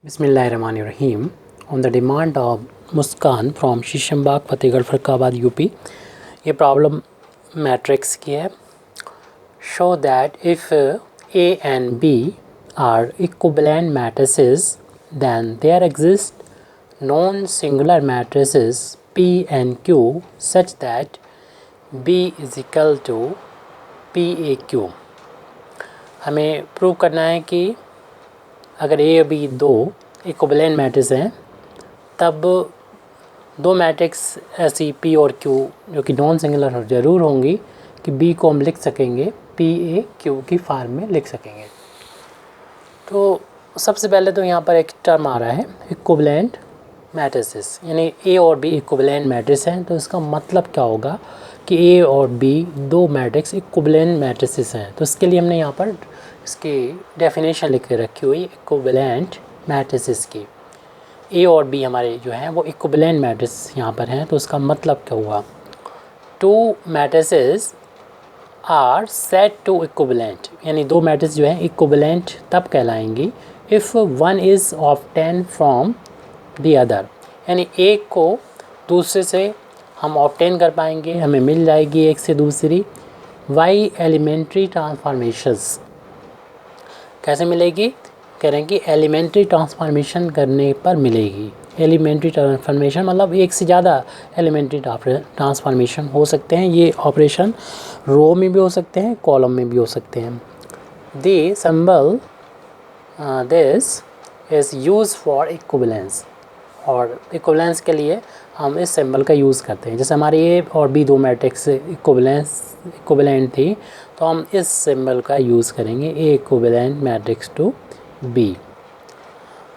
Bismillahirrahmanirrahim. On the demand of Muskan from Shishambagh, Fatehgarh, Farrukhabad, UP, ये problem matrix की है. Show that if A and B are equivalent matrices, then there exist non-singular matrices P and Q such that B is equal to PAQ. हमें prove करना है कि अगर ए और B दो इक्विवेलेंट मैट्रिक्स हैं तब दो मैट्रिक्स ऐसी पी और क्यू जो कि नॉन सिंगुलर ज़रूर होंगी कि बी को हम लिख सकेंगे पी ए क्यू की फॉर्म में लिख सकेंगे. तो सबसे पहले तो यहाँ पर एक टर्म आ रहा है इक्विवेलेंट मैट्रिसेस, यानी ए और बी इक्विवेलेंट मैट्रिक्स हैं. तो इसका मतलब क्या होगा कि ए और बी दो मैट्रिक्स इक्विवेलेंट मैट्रिसेस हैं. तो इसके लिए हमने यहाँ पर इसकी डेफिनेशन लिख के रखी हुई इक्विवेलेंट मैट्रिसेस की. ए और बी हमारे जो हैं वो इक्विवेलेंट मैट्रिक्स यहाँ पर हैं. तो इसका मतलब क्या हुआ, two matrices are set to equivalent, यानी दो मैट्रिक्स जो हैं इक्विवेलेंट तब कहलाएंगी if one is obtain from the other, यानी एक को दूसरे से हम ऑब्टेन कर पाएंगे, हमें मिल जाएगी एक से दूसरी वाई एलिमेंट्री ट्रांसफॉर्मेशंस. कैसे मिलेगी, कह रहे हैं कि एलिमेंट्री ट्रांसफॉर्मेशन करने पर मिलेगी. एलिमेंट्री ट्रांसफॉर्मेशन मतलब एक से ज़्यादा एलिमेंट्री ट्रांसफॉर्मेशन हो सकते हैं. ये ऑपरेशन रो में भी हो सकते हैं, कॉलम में भी हो सकते हैं. The symbol this is use for equivalence, और इक्विवेलेंस के लिए हम इस सिंबल का यूज़ करते हैं. जैसे हमारी ए और बी दो मैट्रिक्स इक्विवेलेंट थी तो हम इस सिंबल का यूज़ करेंगे ए इक्विवेलेंट मैट्रिक्स टू बी.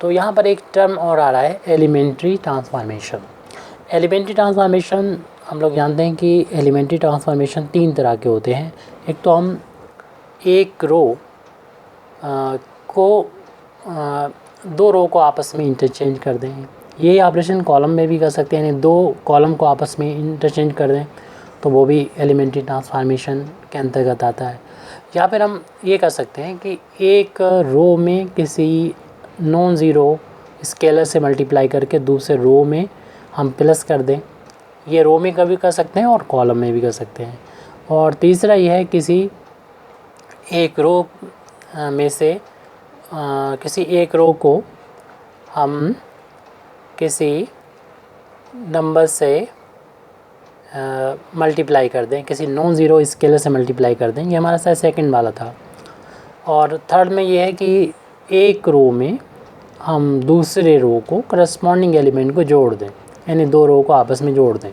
तो यहाँ पर एक टर्म और आ रहा है एलिमेंट्री ट्रांसफॉर्मेशन. एलिमेंट्री ट्रांसफॉर्मेशन हम लोग जानते हैं कि एलिमेंट्री ट्रांसफॉर्मेशन तीन तरह के होते हैं. एक तो हम एक रो को दो रो को आपस में इंटरचेंज कर दें. ये ऑपरेशन कॉलम में भी कर सकते हैं, यानी दो कॉलम को आपस में इंटरचेंज कर दें तो वो भी एलिमेंट्री ट्रांसफॉर्मेशन के अंतर्गत आता है. या फिर हम ये कर सकते हैं कि एक रो में किसी नॉन ज़ीरो स्केलर से मल्टीप्लाई करके दूसरे रो में हम प्लस कर दें. ये रो में कभी कर सकते हैं और कॉलम में भी कर सकते हैं. और तीसरा यह है किसी एक रो में से किसी एक रो को हम किसी नंबर से मल्टीप्लाई कर दें, किसी नॉन ज़ीरो स्केलर से मल्टीप्लाई कर दें. ये हमारा शायद सेकंड वाला था. और थर्ड में ये है कि एक रो में हम दूसरे रो को करस्पॉन्डिंग एलिमेंट को जोड़ दें, यानी दो रो को आपस में जोड़ दें.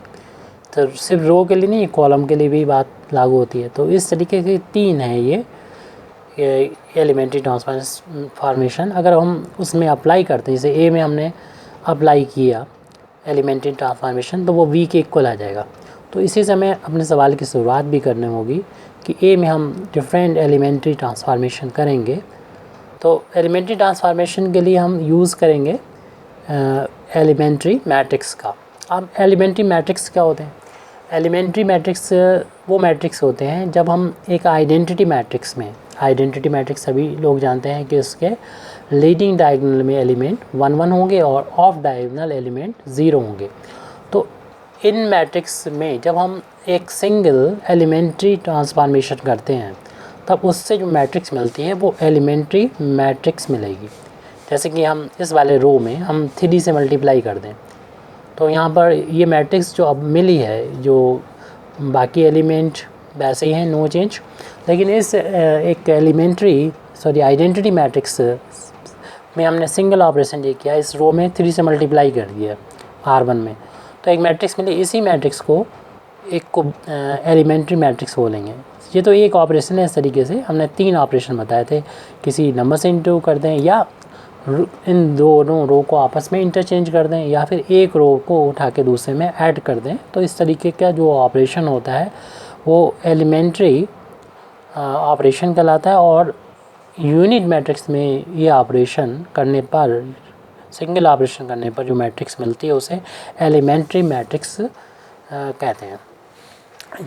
तो सिर्फ रो के लिए नहीं, कॉलम के लिए भी बात लागू होती है. तो इस तरीके के तीन है ये एलिमेंट्री ट्रांसफॉर्मेशन. अगर हम उसमें अप्लाई करते हैं, जैसे ए में हमने अप्लाई किया एलिमेंट्री ट्रांसफॉर्मेशन, तो वो वी के इक्वल आ जाएगा. तो इसी समय अपने सवाल की शुरुआत भी करनी होगी कि ए में हम डिफरेंट एलिमेंट्री ट्रांसफॉर्मेशन करेंगे. तो एलिमेंट्री ट्रांसफॉर्मेशन के लिए हम यूज़ करेंगे एलिमेंट्री मैट्रिक्स का. अब एलिमेंट्री मैट्रिक्स क्या होते हैं, एलिमेंट्री मैट्रिक्स वो मैट्रिक्स होते हैं जब हम एक आइडेंटिटी मैट्रिक्स में, आइडेंटिटी मैट्रिक्स सभी लोग जानते हैं कि उसके लीडिंग डायगोनल में एलिमेंट 1 1 होंगे और ऑफ डायगोनल एलिमेंट 0 होंगे. तो इन मैट्रिक्स में जब हम एक सिंगल एलिमेंट्री ट्रांसफॉर्मेशन करते हैं तब उससे जो मैट्रिक्स मिलती है वो एलिमेंट्री मैट्रिक्स मिलेगी. जैसे कि हम इस वाले रो में हम 3 से मल्टीप्लाई कर दें तो यहाँ पर ये मैट्रिक्स जो अब मिली है, जो बाकी एलिमेंट वैसे ही हैं, नो चेंज, लेकिन इस एक आइडेंटिटी मैट्रिक्स में हमने सिंगल ऑपरेशन ये किया, इस रो में 3 से मल्टीप्लाई कर दिया R1 में, तो एक मैट्रिक्स मिली. इसी मैट्रिक्स को एक को एलिमेंट्री मैट्रिक्स बोलेंगे. ये तो एक ऑपरेशन है. इस तरीके से हमने 3 ऑपरेशन बताए थे, किसी नंबर से इंटू कर दें, या इन दोनों रो को आपस में इंटरचेंज कर दें, या फिर एक रो को उठा के दूसरे में ऐड कर दें. तो इस तरीके का जो ऑपरेशन होता है वो एलिमेंट्री ऑपरेशन कहलाता है. और यूनिट मैट्रिक्स में ये ऑपरेशन करने पर, सिंगल ऑपरेशन करने पर जो मैट्रिक्स मिलती है उसे एलिमेंट्री मैट्रिक्स कहते हैं.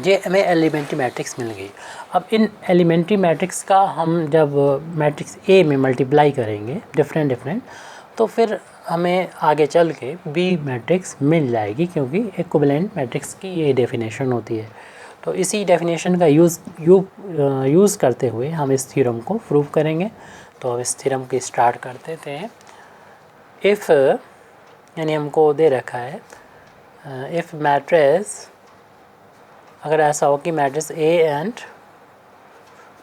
ये हमें एलिमेंट्री मैट्रिक्स मिल गई. अब इन एलिमेंट्री मैट्रिक्स का हम जब मैट्रिक्स ए में मल्टीप्लाई करेंगे डिफरेंट तो फिर हमें आगे चल के बी मैट्रिक्स मिल जाएगी, क्योंकि इक्विवेलेंट मैट्रिक्स की ये डेफिनेशन होती है। तो इसी डेफिनेशन का यूज़ करते हुए हम इस थ्योरम को प्रूव करेंगे। तो अब इस थ्योरम की स्टार्ट करते थे। इफ़ यानी हमको दे रखा है इफ़ मैट्रिक्स, अगर ऐसा हो कि matrix A and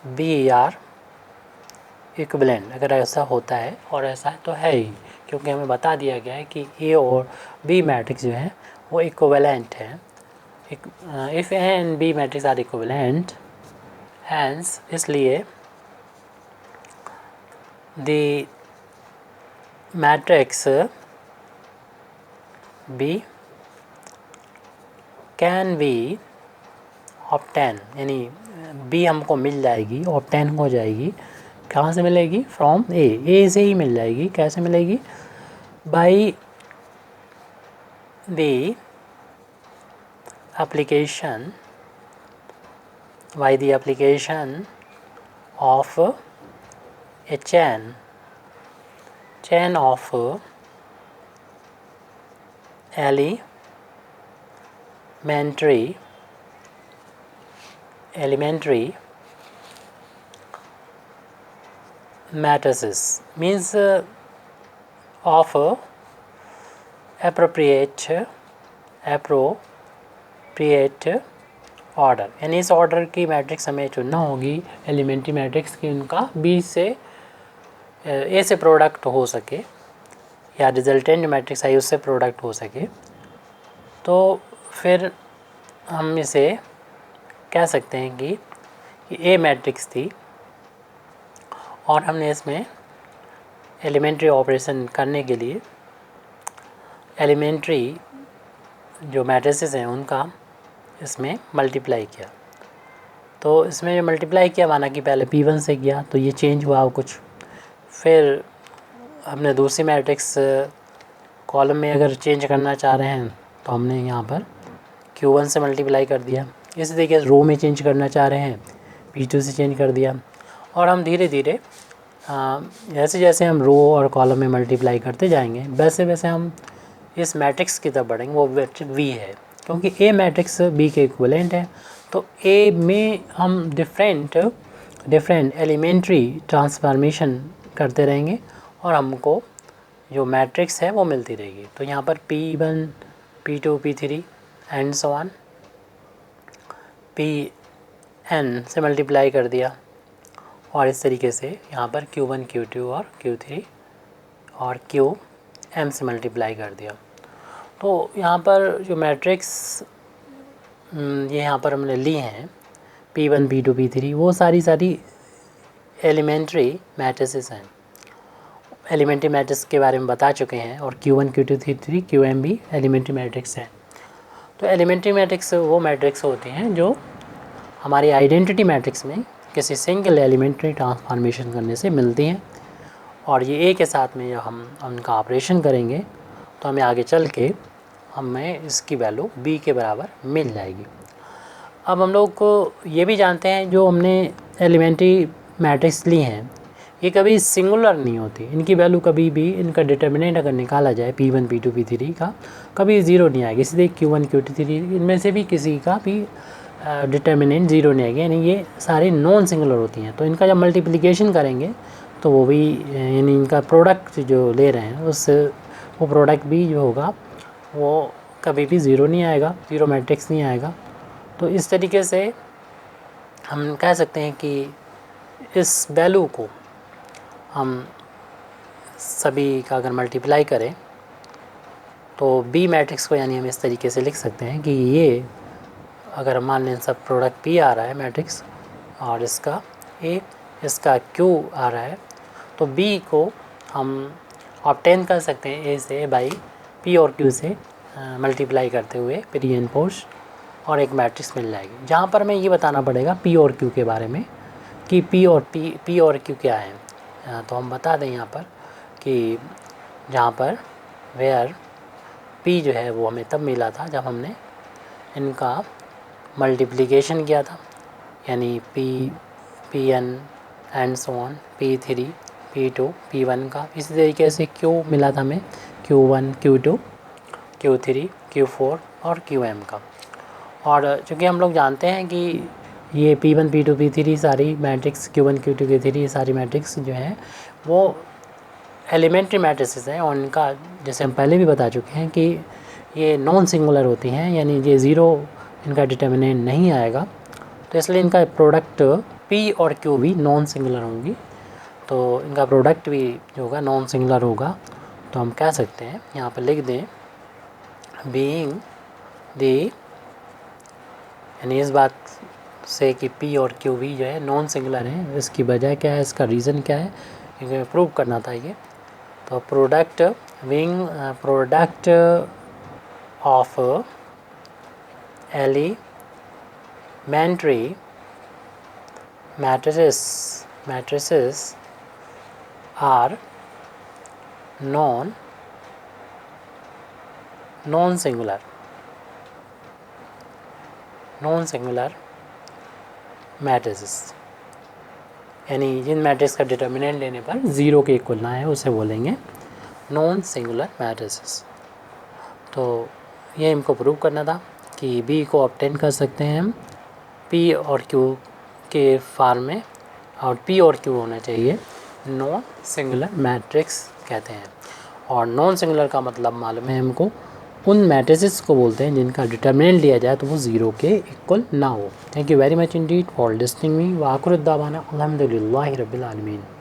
B are equivalent, अगर ऐसा होता है, और ऐसा तो है ही, क्योंकि हमें बता दिया गया है कि ए और बी मैट्रिक्स जो है वो इक्विवेलेंट है। If A and B matrix are equivalent, hence इसलिए the matrix B can be obtain, यानी बी हमको मिल जाएगी, ऑब्टेन हो जाएगी। कहाँ से मिलेगी? फ्रॉम ए से ही मिल जाएगी। कैसे मिलेगी? By the application of a chain of elementary matrices, means of appropriate order, यानी इस ऑर्डर की मैट्रिक्स हमें चुनना होगी एलिमेंट्री मैट्रिक्स की, उनका बी से ए से प्रोडक्ट हो सके, या रिजल्टेंट मैट्रिक्स आई उससे प्रोडक्ट हो सके। तो फिर हम इसे कह सकते हैं कि ए मैट्रिक्स थी, और हमने इसमें एलिमेंट्री ऑपरेशन करने के लिए एलिमेंट्री जो मैट्रिसेस हैं उनका इसमें मल्टीप्लाई किया। तो इसमें जो मल्टीप्लाई किया, माना कि पहले P1 से किया तो ये चेंज हुआ कुछ, फिर हमने दूसरी मैट्रिक्स कॉलम में अगर चेंज करना चाह रहे हैं तो हमने यहाँ पर Q1 से मल्टीप्लाई कर दिया। इसी तरीके से रो में चेंज करना चाह रहे हैं, P2 से चेंज कर दिया। और हम धीरे धीरे जैसे जैसे हम रो और कॉलम में मल्टीप्लाई करते जाएंगे, वैसे वैसे हम इस मैट्रिक्स की तरफ बढ़ेंगे। वो मैट्रिक्स V है, क्योंकि ए मैट्रिक्स बी के इक्विवेलेंट है। तो ए में हम डिफरेंट एलिमेंट्री ट्रांसफॉर्मेशन करते रहेंगे, और हमको जो मैट्रिक्स है वो मिलती रहेगी। तो यहाँ पर P1 P2 P3 and so on, Pn से मल्टीप्लाई कर दिया, और इस तरीके से यहाँ पर Q1 Q2 और Q3 और Qm से मल्टीप्लाई कर दिया। तो यहाँ पर जो मैट्रिक्स ये यहाँ पर हमने ली हैं P1 P2 P3, वो सारी एलिमेंट्री मैट्रिसेस हैं। एलिमेंट्री मैट्रिक्स के बारे में बता चुके हैं, और Q1 Q2 Q3 Qm भी एलिमेंट्री मैट्रिक्स हैं। तो एलिमेंट्री मैट्रिक्स वो मैट्रिक्स होती हैं जो हमारी आइडेंटिटी मैट्रिक्स में किसी सिंगल एलिमेंट्री ट्रांसफॉर्मेशन करने से मिलती हैं, और ये ए के साथ में जब हम उनका ऑपरेशन करेंगे तो हमें आगे चल के हमें इसकी वैल्यू बी के बराबर मिल जाएगी। अब हम लोग को ये भी जानते हैं, जो हमने एलिमेंट्री मैट्रिक्स ली हैं ये कभी सिंगुलर नहीं होती, इनकी वैल्यू कभी भी, इनका डिटर्मिनेंट अगर निकाला जाए P1 P2 P3 का, कभी ज़ीरो नहीं आएगी। इसलिए Q1 Q2 Q3 इनमें से भी किसी का भी डिटर्मिनेंट ज़ीरो नहीं आएगी, यानी ये सारे नॉन सिंगुलर होती हैं। तो इनका जब मल्टीप्लिकेशन करेंगे तो वो भी, यानी इनका प्रोडक्ट जो ले रहे हैं उस वो प्रोडक्ट भी जो होगा वो कभी भी ज़ीरो नहीं आएगा, ज़ीरो मैट्रिक्स नहीं आएगा। तो इस तरीके से हम कह सकते हैं कि इस वैल्यू को हम सभी का अगर मल्टीप्लाई करें तो बी मैट्रिक्स को, यानी हम इस तरीके से लिख सकते हैं कि ये अगर मान लें सब प्रोडक्ट P आ रहा है मैट्रिक्स, और इसका A, इसका Q आ रहा है, तो B को हम ऑब्टेन कर सकते हैं A से बाई P और Q से मल्टीप्लाई करते हुए प्री एंड पोस्ट, और एक मैट्रिक्स मिल जाएगी। जहाँ पर हमें ये बताना पड़ेगा P और Q के बारे में कि P और Q क्या है। तो हम बता दें यहाँ पर कि जहाँ पर वेयर P जो है वो हमें तब मिला था जब हमने इनका मल्टीप्लिकेशन किया था, यानी Pn and so on P3 P2 P1 का। इसी तरीके से Q मिला था हमें Q1 Q2 Q3 Q4 और Qm का। और चूँकि हम लोग जानते हैं कि ये P1 P2 P3 सारी मैट्रिक्स Q1 Q2 Q3 ये सारी मैट्रिक्स जो हैं वो एलिमेंट्री मैट्रिसेस हैं, और इनका जैसे हम पहले भी बता चुके हैं कि ये नॉन सिंगुलर होती हैं, यानी ये ज़ीरो इनका डिटर्मिनेंट नहीं आएगा, तो इसलिए इनका प्रोडक्ट P और Q भी नॉन सिंगुलर होंगी, तो इनका प्रोडक्ट भी जो होगा नॉन सिंगुलर होगा। तो हम कह सकते हैं यहाँ पर लिख दें बीइंग दी, यानी इस बात से कि P और Q भी जो है नॉन सिंगुलर हैं, इसकी वजह क्या है, इसका रीज़न क्या है, क्योंकि प्रूव करना था ये। तो product of elementary matrices are non singular matrices, यानी जिन मैट्रिक्स का डिटर्मिनेंट लेने पर ज़ीरो के इक्वल ना है उसे बोलेंगे नॉन सिंगुलर मैट्रिसेस। तो ये हमको प्रूव करना था कि B को ऑब्टेन कर सकते हैं हम P और Q के फॉर्म में, और P और Q होना चाहिए नॉन सिंगुलर मैट्रिक्स कहते हैं। और नॉन सिंगुलर का मतलब मालूम है हमको, उन मैट्रिसेस को बोलते हैं जिनका डिटर्मिनेंट लिया जाए तो वो ज़ीरो के इक्वल ना हो। Thank you very much Indeed for listening me. व आखिर दावाना अल्हम्दुलिल्लाहि रब्बिल आलमीन।